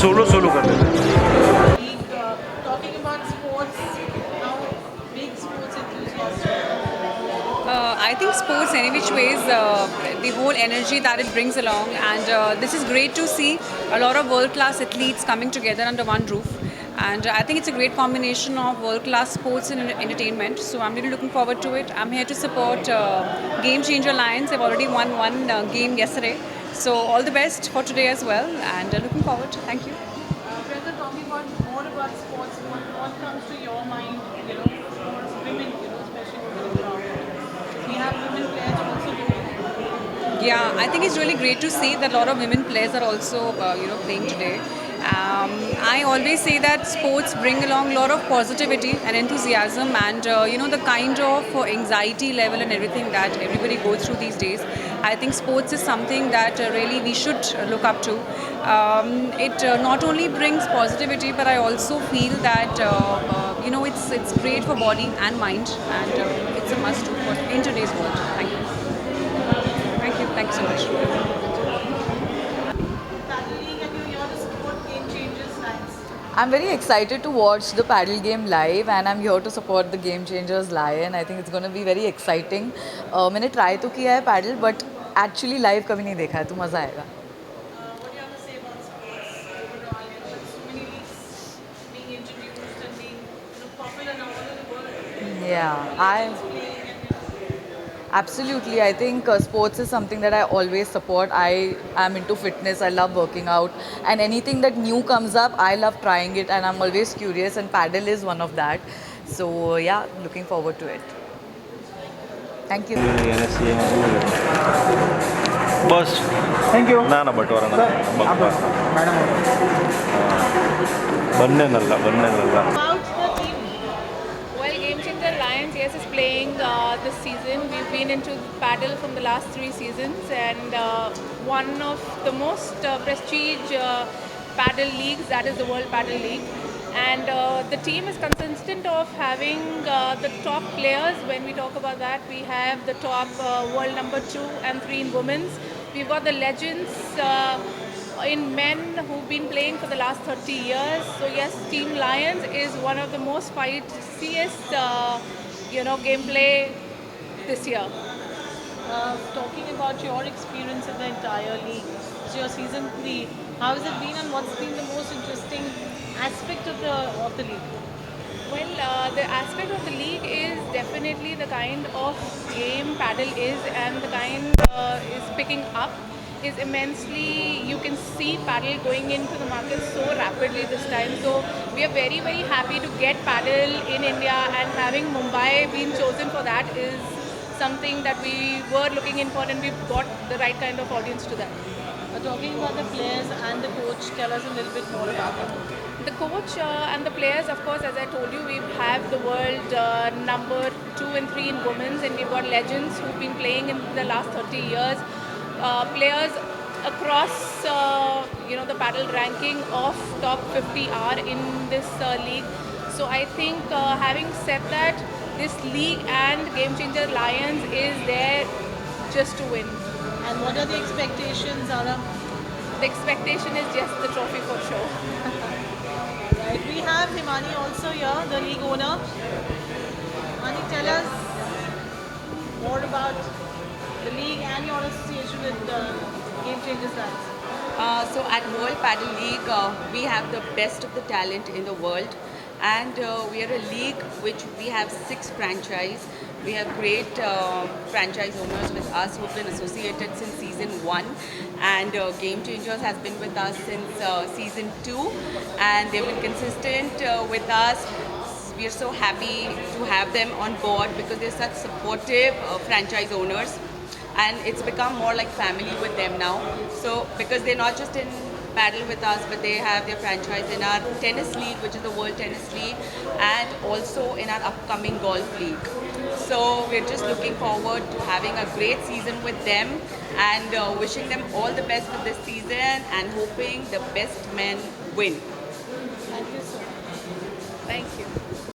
Solo solo कर लेते हैं। Talking about sports, how big sports enthusiast you are. I think sports, any which ways, the whole energy that it brings along, and this is great to see a lot of world-class athletes coming together under one roof. And I think it's a great combination of world-class sports and entertainment. So I'm really looking forward to it. I'm here to support Game Changer Lions. They've already won one game yesterday. So all the best for today as well, and looking forward. Thank you. Priyanka, talking about more about sports, what comes to your mind, for women, especially women in power. We have women players also doing. Yeah, I think it's really great to see that a lot of women players are also, playing today. I always say that sports bring along a lot of positivity and enthusiasm, and the kind of anxiety level and everything that everybody goes through these days. I think sports is something that really we should look up to. It not only brings positivity, but I also feel that it's great for body and mind, and it's a must do for in today's world. Thank you. Thank you. Thank you so much. Paddle League and you're here to support Game Changers Lions. I'm very excited to watch the paddle game live, and I'm here to support the Game Changers Lion. I think it's going to be very exciting. मैंने try तो किया है paddle, but actually live कभी नहीं देखा है, तो मज़ा आएगा. What do you have to say about sports overall? With so many leagues being introduced and being popular now all over the world. Yeah, absolutely. I think sports is something that I always support. I am into fitness. I love working out, and anything that new comes up, I love trying it, and I'm always curious. And paddle is one of that. So yeah, looking forward to it. Thank you. बस thank you ನಾನು ಬಟವರ madam ಬನ್ನೇನಲ್ಲ About the team. Well, Game Changer Lions, yes, is playing this season. We've been into paddle from the last 3 seasons, and one of the most prestige paddle leagues, that is the World Paddle League. And the team is consistent of having the top players. When we talk about that, we have the top world number 2 and 3 in women's. We've got the legends in men who've been playing for the last 30 years. So yes, Team Lions is one of the most fightiest, gameplay this year. Talking about your experience in the entire league, so your season 3, how has it been and what's been the most interesting aspect of the league? Well, the aspect of the league is definitely the kind of game paddle is, and the kind is picking up is immensely. You can see paddle going into the market so rapidly this time. So we are very, very happy to get paddle in India, and having Mumbai been chosen for that is something that we were looking in for, and we've got the right kind of audience to that. Talking about the players and the coach, tell us a little bit more about them. The coach and the players, of course, as I told you, we have the world number 2 and 3 in women's, and we've got legends who've been playing in the last 30 years. Players across, the paddle ranking of top 50 are in this league. So I think, having said that, this league and Game Changer Lions is there just to win. And what are the expectations, Zara? The expectation is just the trophy for sure. Right. We have Himani also here, the league owner. Himani, tell us more about the league and your association with Game Changers Lions. So at World Paddle League, we have the best of the talent in the world, and we are a league which we have 6 franchise. We have great franchise owners with us who've been associated since season 1, and Game Changers has been with us since season 2, and they've been consistent with us. We are so happy to have them on board because they're such supportive franchise owners, and it's become more like family with them now. So because they're not just in paddle with us, but they have their franchise in our tennis league, which is the World Tennis League, and also in our upcoming golf league. So we're just looking forward to having a great season with them, and wishing them all the best for this season, and hoping the best men win. Thank you so much. Thank you.